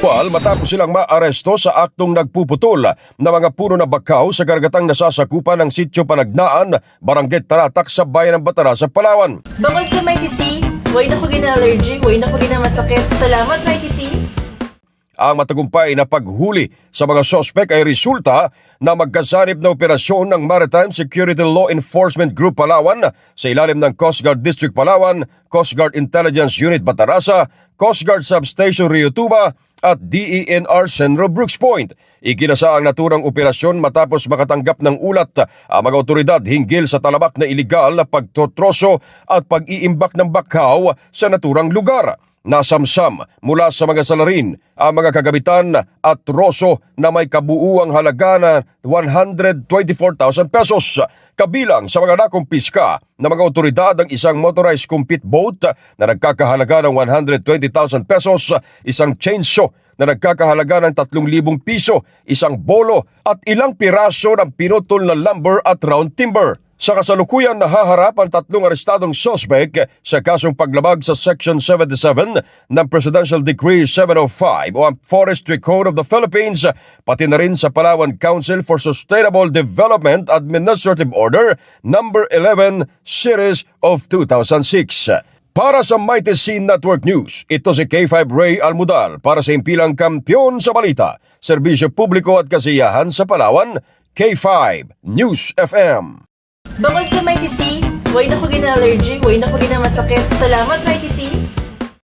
Pal matapos silang maaresto sa aktong nagpuputol na mga puno na bakaw sa karagatang nasasakupan ng Sitio Panagnaan, Barangay Taratak sa Bayan ng Batara sa Palawan. Bangod sa Mighty C, way na ko gina-allergy, way na ko gina-masakit. Salamat, Mighty C. Ang matagumpay na paghuli sa mga sospek ay resulta na magkasanib na operasyon ng Maritime Security Law Enforcement Group Palawan sa ilalim ng Coast Guard District Palawan, Coast Guard Intelligence Unit Batarasa, Coast Guard Substation Rio Tuba at DENR Centro Brooks Point. Ikinasa ang naturang operasyon matapos makatanggap ng ulat ang mga otoridad hinggil sa talabak na iligal na pagtotroso at pag-iimbak ng bakaw sa naturang lugar. Nasamsam mula sa mga salarin ang mga kagamitan at troso na may kabuuang halaga na 124,000 pesos. Kabilang sa mga nakumpiska na mga otoridad ang isang motorized compete boat na nagkakahalaga ng 120,000 pesos, isang chainsaw na nagkakahalaga ng 3,000 piso, isang bolo at ilang piraso ng pinutol na lumber at round timber. Sa kasalukuyan nahaharap ang 3 arestadong sospek sa kasong paglabag sa Section 77 ng Presidential Decree 705 o ang Forestry Code of the Philippines, pati na rin sa Palawan Council for Sustainable Development Administrative Order No. 11 Series of 2006. Para sa Mighty C Network News, ito si K5 Ray Almudal para sa impilang kampyon sa balita, serbisyo publiko at kasiyahan sa Palawan, K5 News FM. Bangod sa Mighty C, way na ko gina-allergy, way na ko gina-masakit. Salamat, Mighty C.